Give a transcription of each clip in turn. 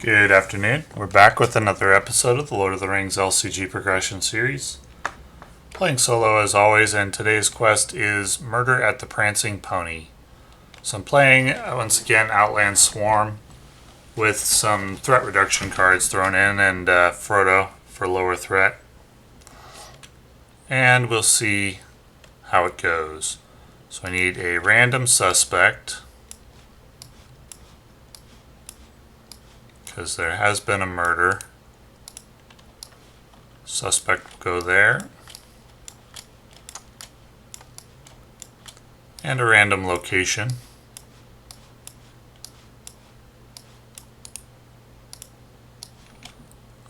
Good afternoon. We're back with another episode of the Lord of the Rings LCG Progression Series. Playing solo as always, and today's quest is Murder at the Prancing Pony. So I'm playing, once again, Outland Swarm with some threat reduction cards thrown in and Frodo for lower threat. And we'll see how it goes. So I need a random suspect, because there has been a murder. Suspect will go there. And a random location.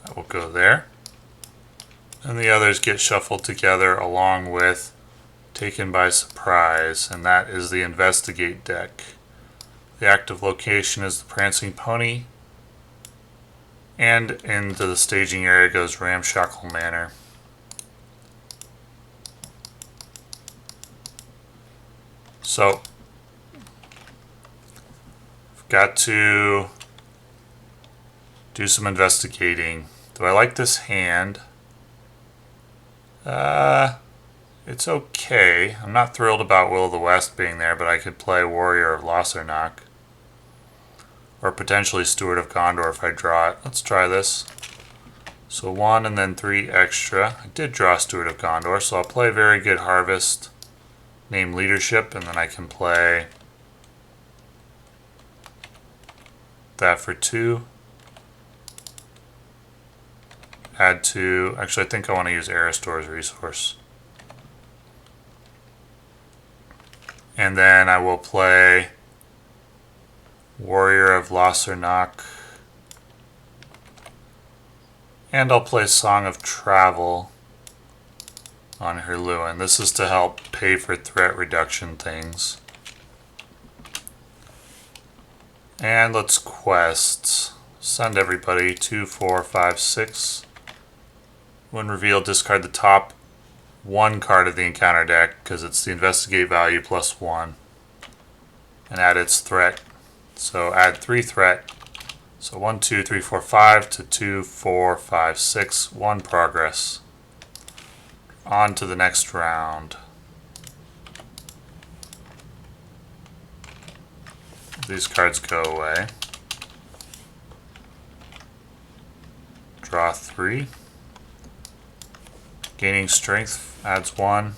That will go there. And the others get shuffled together along with Taken by Surprise, and that is the Investigate deck. The active location is the Prancing Pony. And into the staging area goes Ramshackle Manor. So, I've got to do some investigating. Do I like this hand? It's okay. I'm not thrilled about Will of the West being there, but I could play Warrior of Lossarnach. Or potentially Steward of Gondor if I draw it. Let's try this. So 1 and then 3 extra. I did draw Steward of Gondor, so I'll play Very Good Harvest, name Leadership, and then I can play that for 2. Add 2. Actually, I think I want to use Erestor's resource. And then I will play Warrior of Lossarnach. And I'll play Song of Travel on Hirluin. This is to help pay for threat reduction things. And let's quest. Send everybody 2, 4, 5, 6. When revealed, discard the top 1 card of the encounter deck because it's the investigate value plus 1. And add its threat. So add 3 threat. So 1, 2, 3, 4, 5 to 2, 4, 5, 6. 1 progress. On to the next round. These cards go away. Draw 3. Gaining strength adds 1.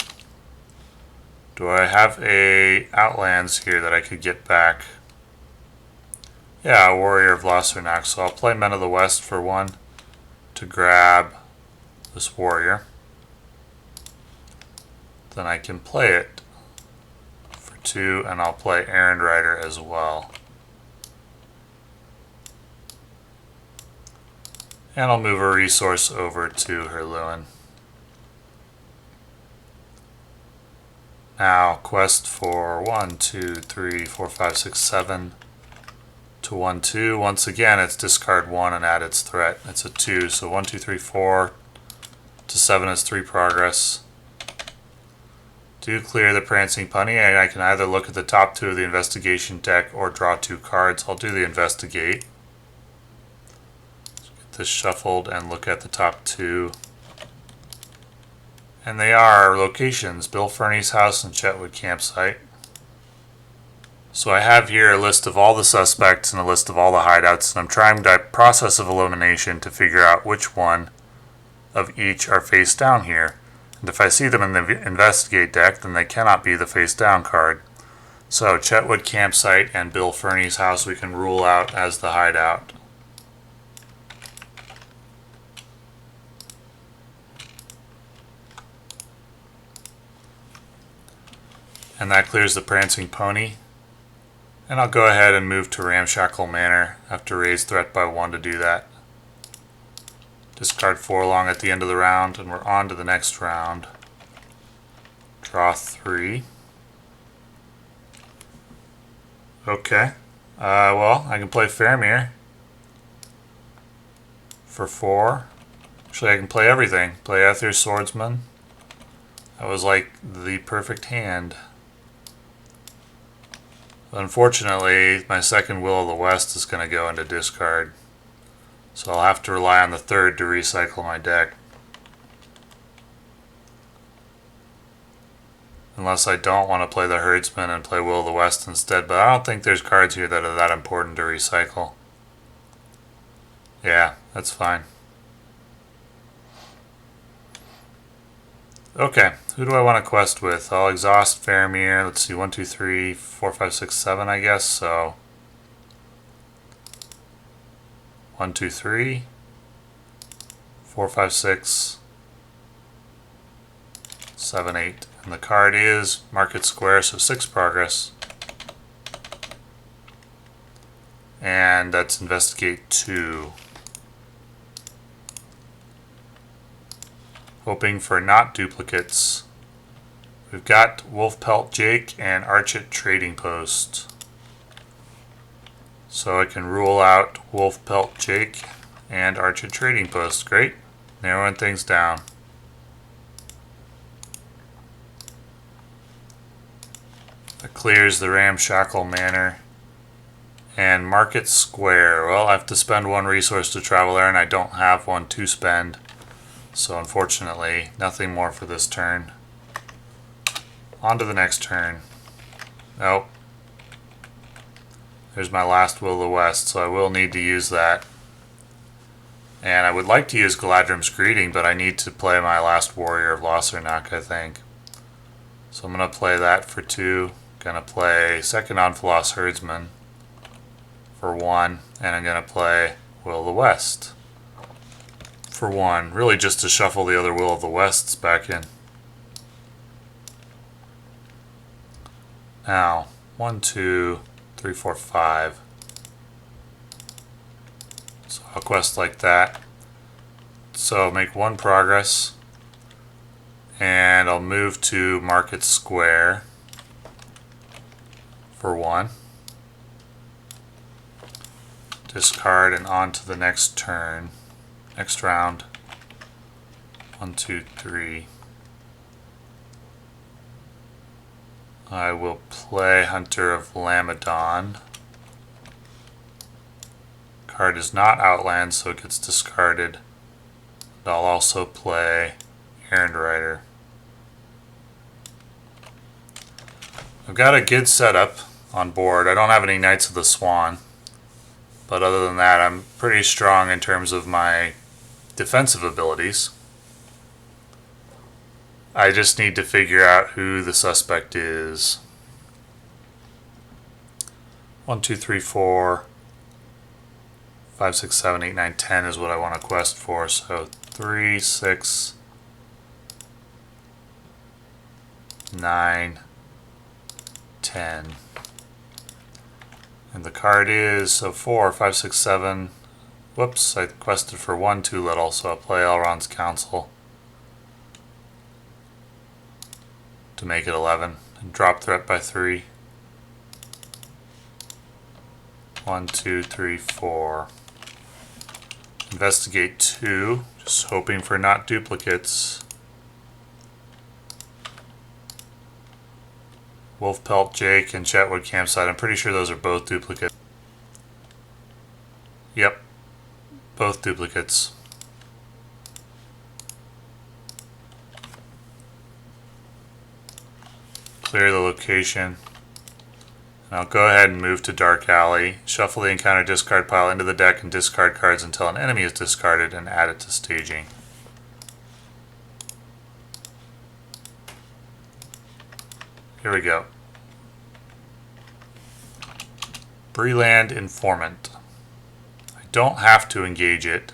Do I have a Outlands here that I could get back? Yeah, Warrior of Lossarnach. So I'll play Men of the West for 1 to grab this warrior. Then I can play it for 2, and I'll play Errand-rider as well. And I'll move a resource over to Hirluin. Now, quest for 1, 2, 3, 4, 5, 6, 7 to 1, 2. Once again, it's discard 1 and add its threat. It's a 2, so 1, 2, 3, 4 to 7 is 3 progress. Do clear the Prancing Pony, and I can either look at the top 2 of the investigation deck or draw 2 cards. I'll do the investigate. Let's get this shuffled and look at the top 2. And they are locations, Bill Ferny's house and Chetwood campsite. So I have here a list of all the suspects and a list of all the hideouts, and I'm trying by process of elimination to figure out which one of each are face down here. And if I see them in the investigate deck, then they cannot be the face down card. So Chetwood campsite and Bill Ferny's house we can rule out as the hideout. And that clears the Prancing Pony. And I'll go ahead and move to Ramshackle Manor. I have to raise threat by 1 to do that. Discard Forlong at the end of the round, and we're on to the next round. Draw 3. Okay. Well, I can play Faramir for 4. Actually, I can play everything. Play Ethir, Swordsman. That was like the perfect hand. Unfortunately, my second Will of the West is going to go into discard. So I'll have to rely on the third to recycle my deck. Unless I don't want to play the Herdsman and play Will of the West instead, but I don't think there's cards here that are that important to recycle. Yeah, that's fine. Okay, who do I want to quest with? I'll exhaust Faramir. Let's see, 1, 2, 3, 4, 5, 6, 7, I guess. So 1, 2, 3, 4, 5, 6, 7, 8. And the card is Market Square, so 6 progress. And that's Investigate 2. Hoping for not duplicates. We've got Wolfpelt Jake and Archit Trading Post. So I can rule out Wolfpelt Jake and Archit Trading Post. Great. Narrowing things down. That clears the Ramshackle Manor. And Market Square. Well, I have to spend 1 resource to travel there, and I don't have 1 to spend. So unfortunately, nothing more for this turn. On to the next turn. Nope. There's my last Will of the West, so I will need to use that. And I would like to use Galadrim's Greeting, but I need to play my last Warrior of Lossarnach, I think. So I'm going to play that for 2. Going to play second Anfalas Herdsman for 1. And I'm going to play Will of the West for 1, really just to shuffle the other Will of the Wests back in. Now, 1, 2, 3, 4, 5. So I'll quest like that. So make 1 progress. And I'll move to Market Square for 1. Discard and on to the next turn. Next round. 1, 2, 3. I will play Hunter of Lamedon. Card is not Outland, so it gets discarded. And I'll also play Errand-rider. I've got a good setup on board. I don't have any Knights of the Swan. But other than that, I'm pretty strong in terms of my defensive abilities. I just need to figure out who the suspect is. 1, 2, 3, 4, 5, 6, 7, 8, 9, 10 is what I want to quest for. So 3, 6, 9, 10. And the card is, so 4, 5, 6, 7. Whoops, I quested for 1 too little, so I'll play Elrond's Counsel to make it 11. And drop threat by 3. 1, 2, 3, 4. Investigate 2, just hoping for not duplicates. Wolfpelt Jake and Chetwood Campsite. I'm pretty sure those are both duplicates. Yep, both duplicates. Clear the location. And I'll go ahead and move to Dark Alley. Shuffle the encounter discard pile into the deck and discard cards until an enemy is discarded and add it to staging. Here we go. Breland Informant. I don't have to engage it,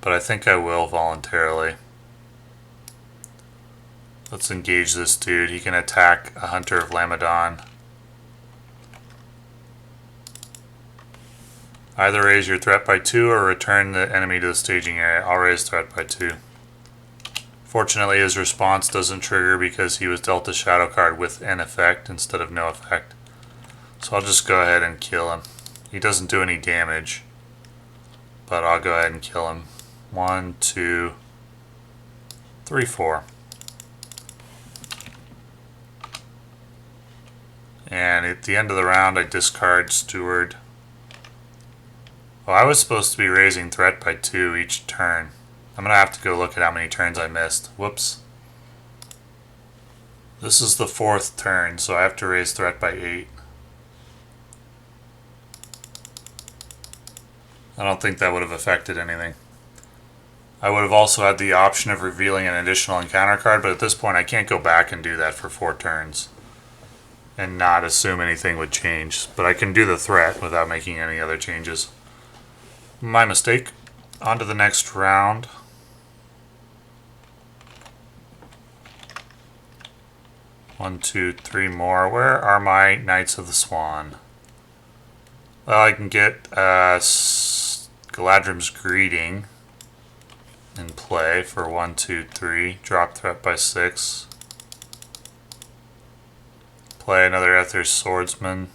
but I think I will voluntarily. Let's engage this dude. He can attack a Hunter of Lamedon. Either raise your threat by 2 or return the enemy to the staging area. I'll raise threat by 2. Fortunately, his response doesn't trigger because he was dealt a shadow card with an effect instead of no effect. So I'll just go ahead and kill him. He doesn't do any damage, but I'll go ahead and kill him. 1, 2, 3, 4. And at the end of the round, I discard Steward. Oh, I was supposed to be raising threat by 2 each turn. I'm going to have to go look at how many turns I missed. Whoops. This is the 4th turn, so I have to raise threat by 8. I don't think that would have affected anything. I would have also had the option of revealing an additional encounter card, but at this point I can't go back and do that for 4 turns and not assume anything would change. But I can do the threat without making any other changes. My mistake. On to the next round. One, two, three more. Where are my Knights of the Swan? Well, I can get Galadrim's Greeting in play for 1, 2, 3. Drop threat by 6. Play another Ethir Swordsman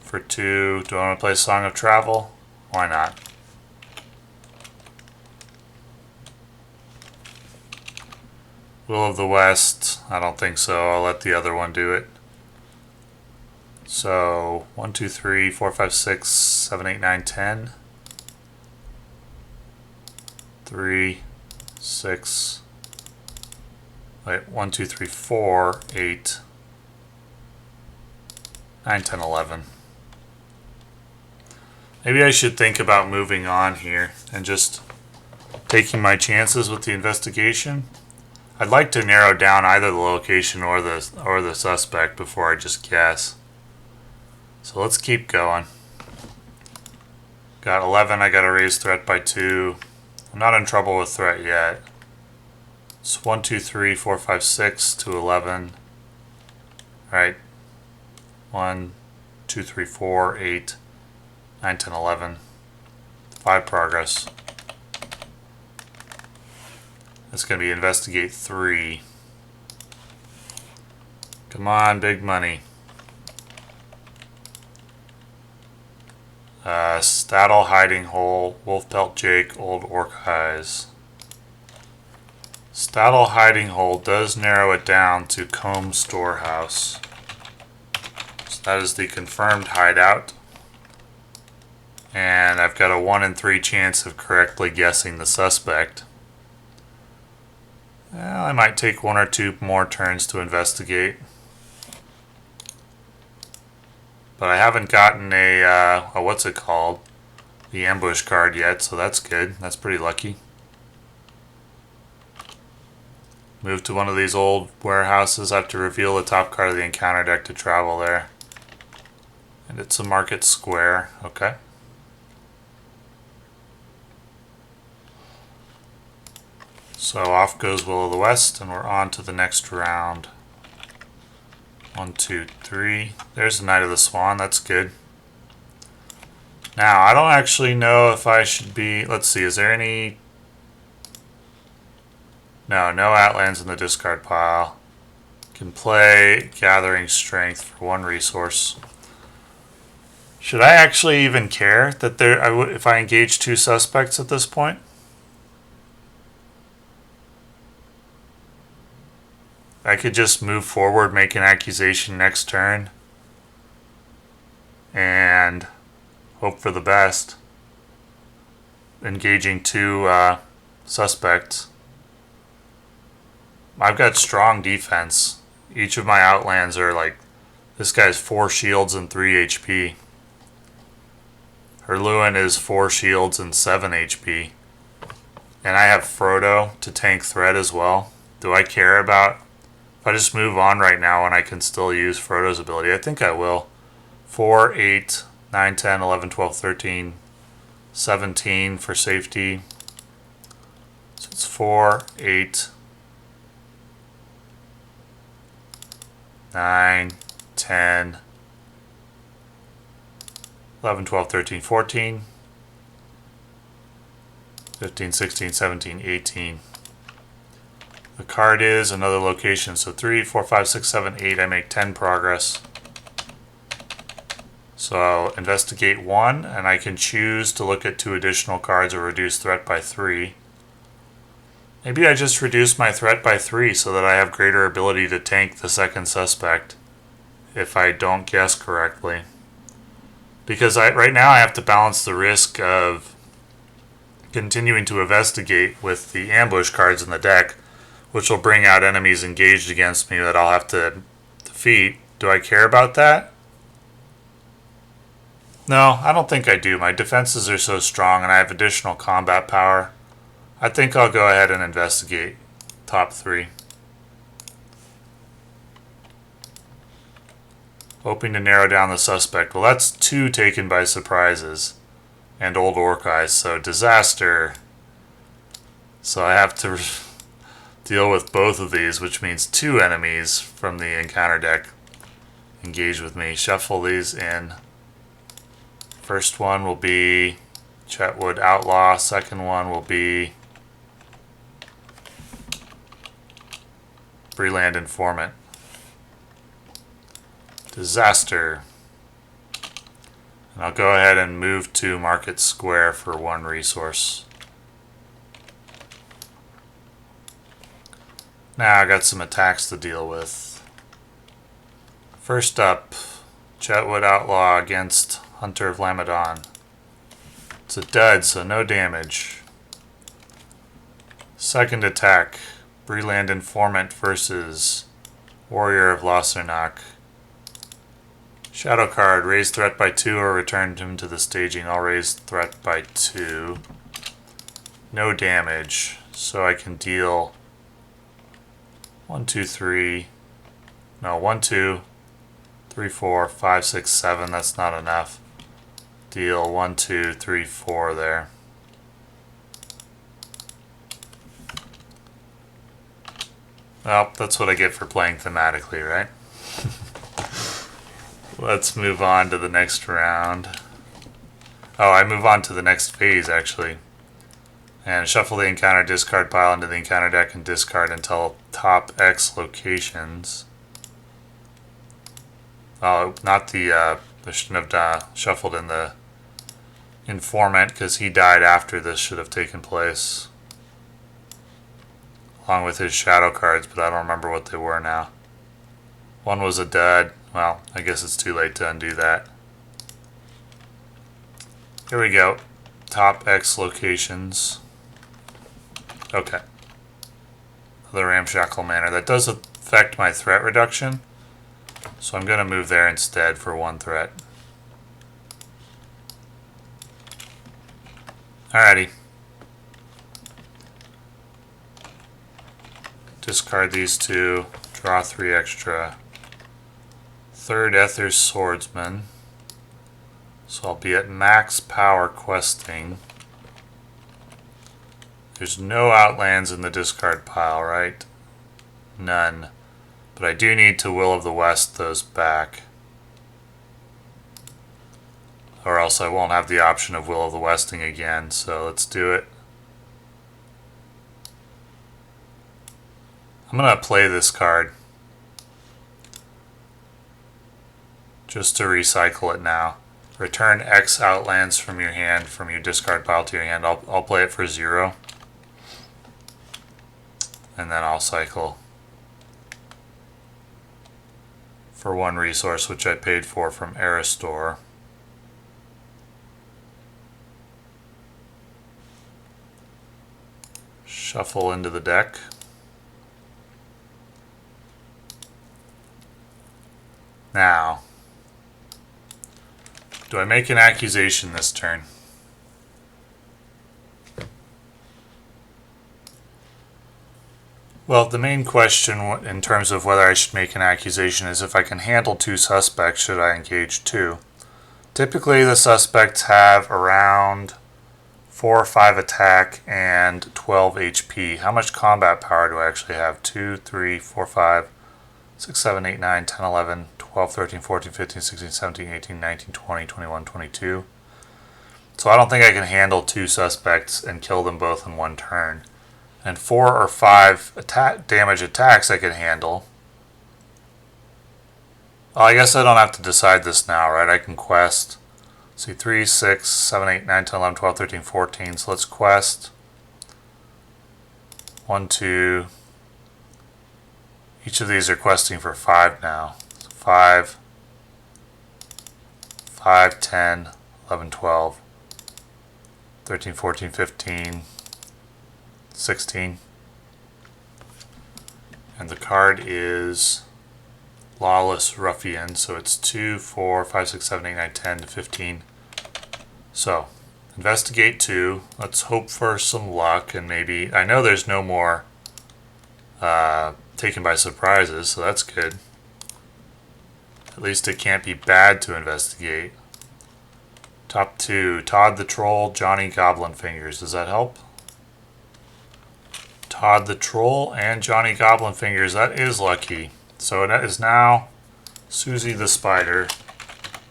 for 2. Do I want to play Song of Travel? Why not? Will of the West? I don't think so. I'll let the other one do it. So 1, 2, 3, 4, 5, 6, 7, 8, 9, 10. 3, 6. Wait, 1, 2, 3, 4, 8, 9, 10, 11. Maybe I should think about moving on here and just taking my chances with the investigation. I'd like to narrow down either the location or the suspect before I just guess. So let's keep going. Got 11, I gotta raise threat by 2. I'm not in trouble with threat yet. It's 1, 2, 3, 4, 5, 6 to 11. Alright. 1, 2, 3, 4, 8, 9, 10, 11. 5 progress. It's going to be investigate 3. Come on, big money. Staddle, Hiding Hole, Wolfpelt Jake, Old Orc Eyes. Staddle, Hiding Hole does narrow it down to Combe Storehouse. So that is the confirmed hideout. And I've got a 1 in 3 chance of correctly guessing the suspect. Well, I might take 1 or 2 more turns to investigate. But I haven't gotten a what's it called? The ambush card yet, so that's good. That's pretty lucky. Move to one of these old warehouses. I have to reveal the top card of the encounter deck to travel there. And it's a market square. Okay. So off goes Will of the West, and we're on to the next round. 1, 2, 3. There's the Knight of the Swan. That's good. Now, I don't actually know if I should be... Let's see, is there any... No Outlands in the discard pile. Can play Gathering Strength for 1 resource. Should I actually even care that if I engage 2 suspects at this point? I could just move forward, make an accusation next turn, and hope for the best. Engaging 2 suspects. I've got strong defense. Each of my Outlands are like, this guy's 4 shields and 3 HP. Hirluin is 4 shields and 7 HP. And I have Frodo to tank threat as well. Do I care about... If I just move on right now and I can still use Frodo's ability, I think I will. 4, 8, 9, 10, 11, 12, 13, 17 for safety. So it's 4, 8, 9, 10, 11, 12, 13, 14, 15, 16, 17, 18. The card is another location, so 3, 4, 5, 6, 7, 8, I make 10 progress. So I'll investigate 1, and I can choose to look at 2 additional cards or reduce threat by 3. Maybe I just reduce my threat by 3 so that I have greater ability to tank the second suspect if I don't guess correctly. Because right now I have to balance the risk of continuing to investigate with the ambush cards in the deck, which will bring out enemies engaged against me that I'll have to defeat. Do I care about that? No, I don't think I do. My defenses are so strong and I have additional combat power. I think I'll go ahead and investigate top 3. Hoping to narrow down the suspect. Well, that's 2 taken by surprises. And old orc eyes, so disaster. So I have to deal with both of these, which means 2 enemies from the encounter deck engage with me. Shuffle these in. First one will be Chetwood Outlaw. Second one will be Breland Informant. Disaster. And I'll go ahead and move to Market Square for 1 resource. Now I got some attacks to deal with. First up, Chetwood Outlaw against Hunter of Lamedon. It's a dud, so no damage. Second attack, Breland Informant versus Warrior of Lossarnach. Shadow card, raise threat by 2 or return him to the staging. I'll raise threat by 2. No damage, so I can deal 1, 2, 3. No, 1, 2, 3, 4, 5, 6, 7. That's not enough. Deal 1, 2, 3, 4 there. Well, that's what I get for playing thematically, right? Let's move on to the next round. Oh, I move on to the next phase, actually. And shuffle the encounter discard pile into the encounter deck and discard until top X locations. Oh, not the, I shouldn't have shuffled in the Informant, because he died after this should have taken place. Along with his shadow cards, but I don't remember what they were now. One was a dud. Well, I guess it's too late to undo that. Here we go. Top X locations. Okay. The Ramshackle Manor. That does affect my threat reduction. So I'm going to move there instead for 1 threat. Alrighty. Discard these 2. Draw 3 extra. Third Ethir Swordsman. So I'll be at max power questing. There's no outlands in the discard pile, right? None. But I do need to Will of the West those back. Or else I won't have the option of Will of the Westing again, so let's do it. I'm going to play this card. Just to recycle it now. Return X outlands from your hand, from your discard pile to your hand. I'll play it for 0. And then I'll cycle for 1 resource, which I paid for from Erestor. Shuffle into the deck. Now, do I make an accusation this turn? Well, the main question in terms of whether I should make an accusation is if I can handle 2 suspects, should I engage 2? Typically, the suspects have around 4 or 5 attack and 12 HP. How much combat power do I actually have? 2, 3, 4, 5, 6, 7, 8, 9, 10, 11, 12, 13, 14, 15, 16, 17, 18, 19, 20, 21, 22. So I don't think I can handle 2 suspects and kill them both in 1 turn. And 4 or 5 damage attacks I can handle. Well, I guess I don't have to decide this now, right? I can quest. See, 3, 6, 7, 8, 9, 10, 11, 12, 13, 14. So let's quest. 1, 2. Each of these are questing for 5 now. 5, 5, 10, 11, 12, 13, 14, 15, 16. And the card is Lawless Ruffian, so it's 2, 4, 5, 6, 7, 8, 9, 10 to 15. So, investigate 2. Let's hope for some luck, and maybe... I know there's no more taken by surprises, so that's good. At least it can't be bad to investigate. Top 2, Todd the Troll, Johnny Goblin Fingers. Does that help? Todd the Troll and Johnny Goblin Fingers. That is lucky. So it is now Susie the Spider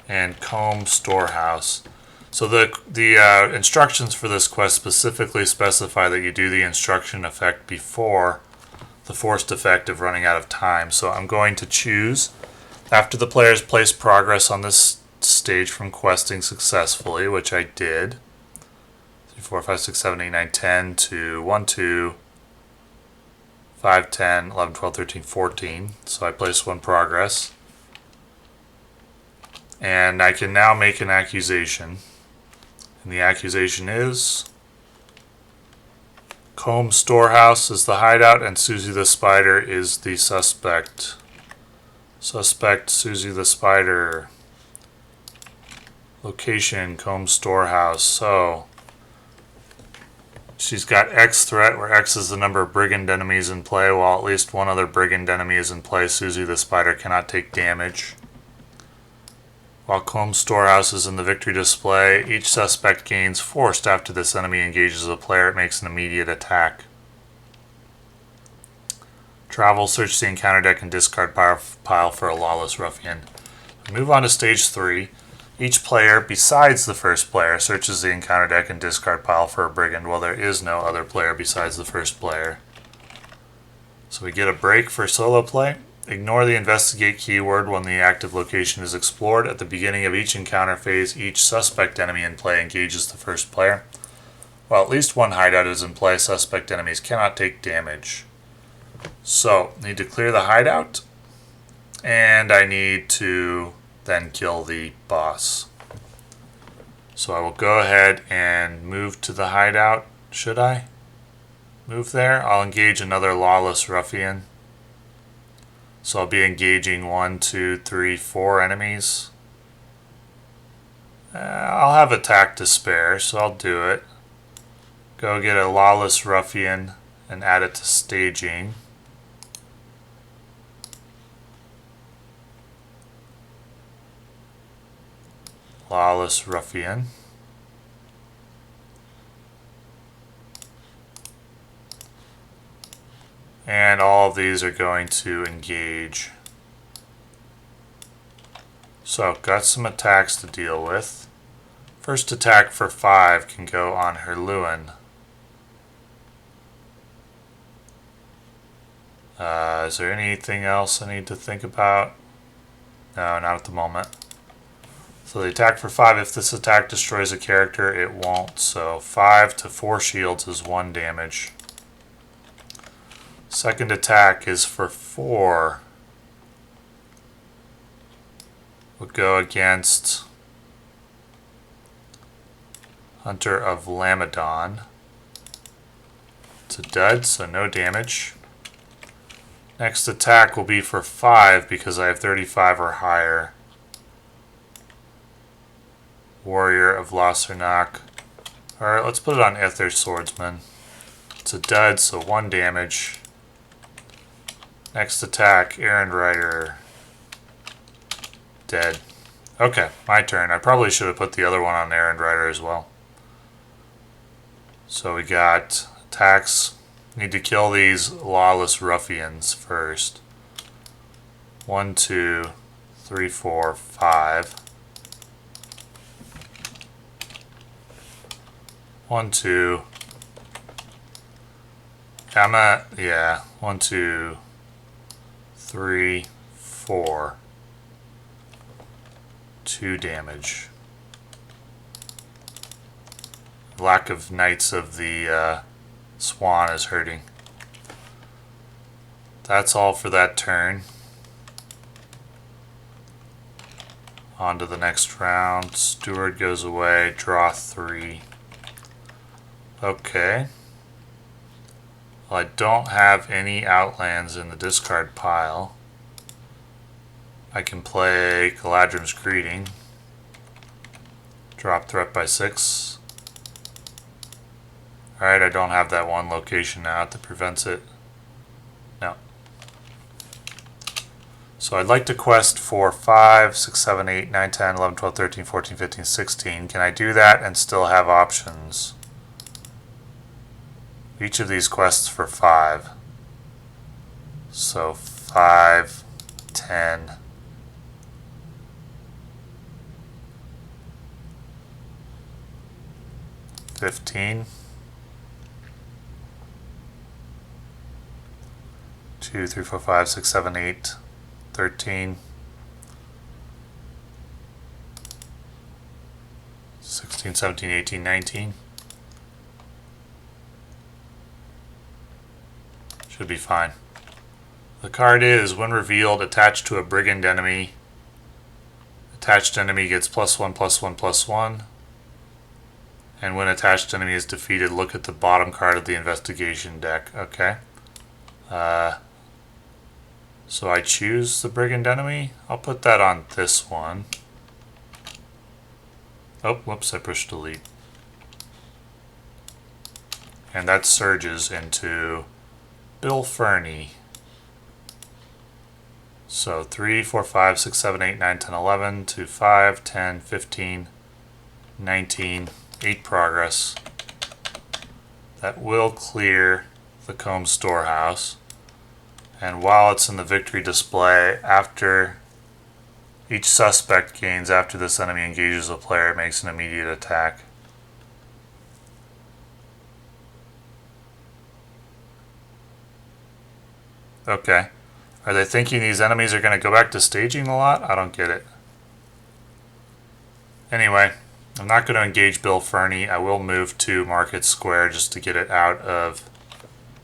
and Combe Storehouse. So the instructions for this quest specifically specify that you do the instruction effect before the forced effect of running out of time. So I'm going to choose, after the players place progress on this stage from questing successfully, which I did, 3, 4, 5, 6, 7, 8, 9, 10 to 1, 2, 5, 10, 11, 12, 13, 14. So I placed 1 progress. And I can now make an accusation. And the accusation is Combe Storehouse is the hideout and Susie the Spider is the suspect. Suspect Susie the Spider. Location Combe Storehouse. So she's got X threat, where X is the number of brigand enemies in play. While at least 1 other brigand enemy is in play, Susie the Spider cannot take damage. While Combe Storehouse is in the victory display, each suspect gains forced after this enemy engages a player. It makes an immediate attack. Travel, search the encounter deck, and discard pile for a Lawless Ruffian. Move on to stage 3. Each player, besides the first player, searches the encounter deck and discard pile for a brigand, while there is no other player besides the first player. So we get a break for solo play. Ignore the investigate keyword when the active location is explored. At the beginning of each encounter phase, each suspect enemy in play engages the first player. While at least 1 hideout is in play, suspect enemies cannot take damage. So, need to clear the hideout, and I need to then kill the boss. So I will go ahead and move to the hideout. Should I move there? I'll engage another Lawless Ruffian. So I'll be engaging 1, 2, 3, 4 enemies. I'll have attack to spare, so I'll do it. Go get a Lawless Ruffian and add it to staging. Lawless Ruffian. And all of these are going to engage. So, got some attacks to deal with. First attack for 5 can go on Hirluin. Is there anything else I need to think about? No, not at the moment. So the attack for 5, if this attack destroys a character, it won't. So 5 to 4 shields is 1 damage. Second attack is for 4. We'll go against Hunter of Lamedon. It's a dud, so no damage. Next attack will be for 5 because I have 35 or higher. Warrior of Lossarnach. Alright, let's put it on Ethir Swordsman. It's a dud, so 1 damage. Next attack, Errand-rider. Dead. Okay, my turn. I probably should have put the other one on Errand-rider as well. So we got attacks. Need to kill these Lawless Ruffians first. 1, 2, 3, 4, 5. 1, 2. Yeah. 1, 2, 3, 4. 2 damage. Lack of Knights of the Swan is hurting. That's all for that turn. On to the next round. Steward goes away. Draw 3. Okay. Well, I don't have any outlands in the discard pile. I can play Galadrim's Greeting. Drop threat by 6. Alright, I don't have that one location now that prevents it. No. So I'd like to quest for 5, 6, 7, 8, 9, 10, 11, 12, 13, 14, 15, 16. Can I do that and still have options? Each of these quests for 5. So 5, 10. 15. 2, 3, 4, 5, 6, 7, 8, 13, 16, 17, 18, 19. Should be fine. The card is, when revealed, attached to a brigand enemy. Attached enemy gets +1/+1/+1. And when attached enemy is defeated, look at the bottom card of the investigation deck. Okay. So I choose the brigand enemy. I'll put that on this one. Oh, whoops, I pushed delete. And that surges into Bill Ferny. So 3, 4, 5, 6, 7, 8, 9, 10, 11 to 5, 10, 15, 19, 8 progress. That will clear the Combe Storehouse. And while it's in the victory display, after each suspect gains after this enemy engages a player, it makes an immediate attack. Okay. Are they thinking these enemies are going to go back to staging a lot? I don't get it. Anyway, I'm not going to engage Bill Ferny. I will move to Market Square just to get it out of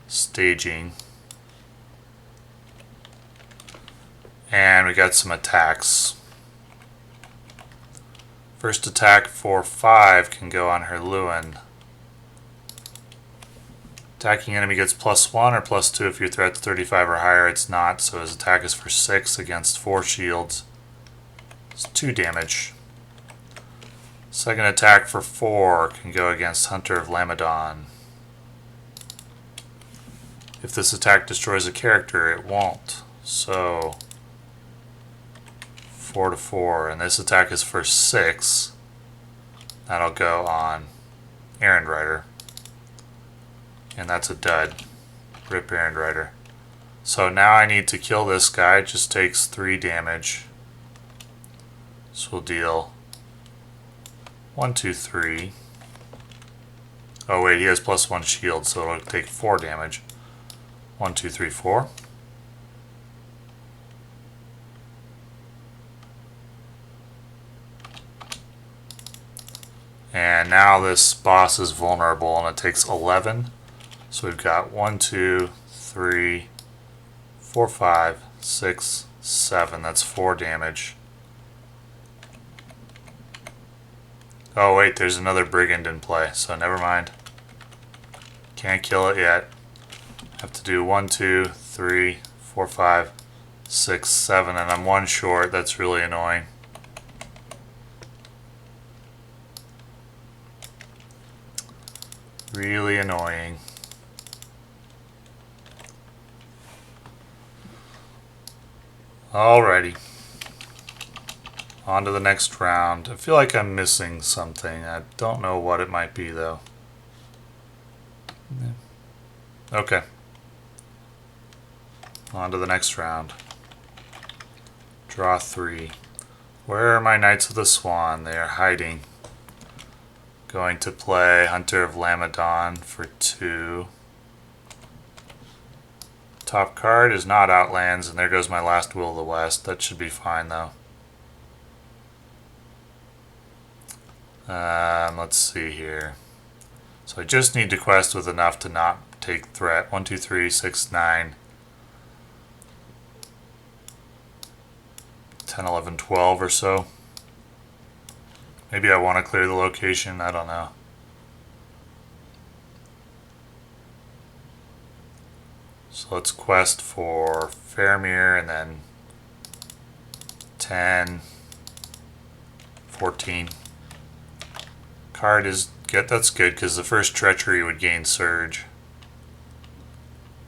staging. And we got some attacks. First attack for 5 can go on Hirluin. Attacking enemy gets +1 or +2 if your threat's 35 or higher. It's not, so his attack is for 6 against 4 shields. It's 2 damage. Second attack for 4 can go against Hunter of Lamedon. If this attack destroys a character, it won't. So 4 to 4, and this attack is for 6. That'll go on Errand-rider. And that's a dud. Rip Errand-rider. So now I need to kill this guy. It just takes 3 damage. This will deal 1, 2, 3. Oh wait, he has +1 shield, so it'll take 4 damage. 1, 2, 3, 4. And now this boss is vulnerable and it takes 11. So we've got 1, 2, 3, 4, 5, 6, 7. That's 4 damage. Oh wait, there's another brigand in play, so never mind. Can't kill it yet. Have to do 1, 2, 3, 4, 5, 6, 7, and I'm 1 short. That's really annoying. Really annoying. Alrighty. On to the next round. I feel like I'm missing something. I don't know what it might be though. Okay. On to the next round. Draw 3. Where are my Knights of the Swan? They are hiding. Going to play Hunter of Lamedon for 2. Top card is not Outlands, and there goes my last Will of the West. That should be fine though. Let's see here. So I just need to quest with enough to not take threat. 1, 2, 3, 6, 9, 10, 11, 12 or so. Maybe I want to clear the location, I don't know. So let's quest for Faramir and then 10, 14. Card is good. That's good because the first Treachery would gain Surge.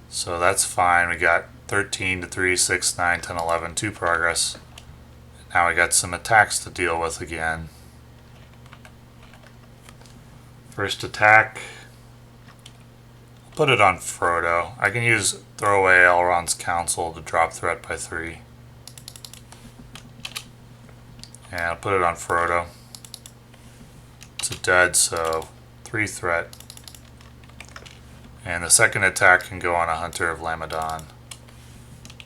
So that's fine. We got 13 to 3, 6, 9, 10, 11, 2 progress. Now we got some attacks to deal with again. First attack. Put it on Frodo. I can use throw away Elrond's Counsel to drop threat by 3. And I'll put it on Frodo. It's a dud, so 3 threat. And the second attack can go on a Hunter of Lamedon.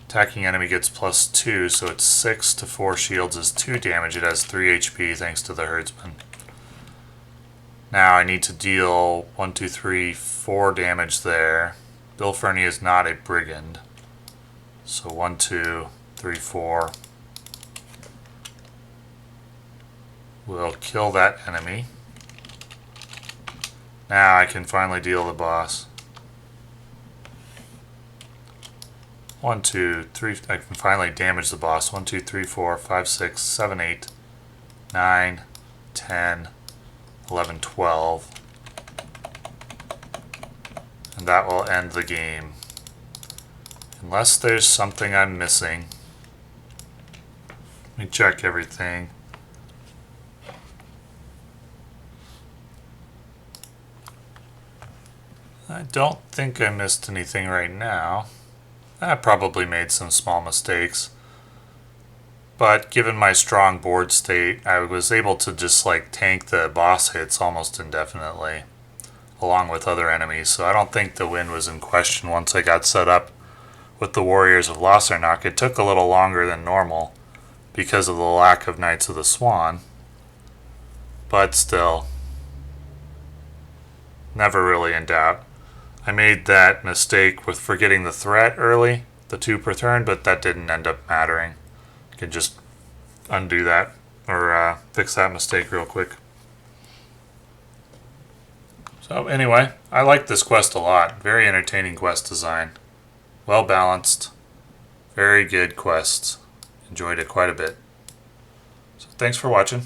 Attacking enemy gets +2, so it's 6 to 4 shields is 2 damage. It has 3 HP thanks to the Herdsman. Now I need to deal 1, 2, 3, 4 damage there. Bill Fernie is not a brigand. So 1, 2, 3, 4. We'll kill that enemy. Now I can finally deal the boss. 1, 2, 3. I can finally damage the boss. 1, 2, 3, 4, 5, 6, 7, 8, 9, 10, 11, 12. And that will end the game. Unless there's something I'm missing. Let me check everything. I don't think I missed anything right now. I probably made some small mistakes. But given my strong board state, I was able to just like tank the boss hits almost indefinitely, along with other enemies. So I don't think the win was in question once I got set up with the Warriors of Lossarnach. It took a little longer than normal because of the lack of Knights of the Swan. But still, never really in doubt. I made that mistake with forgetting the threat early, the 2 per turn, but that didn't end up mattering. You can just undo that or fix that mistake real quick. So anyway, I like this quest a lot. Very entertaining quest design. Well balanced. Very good quests. Enjoyed it quite a bit. So thanks for watching.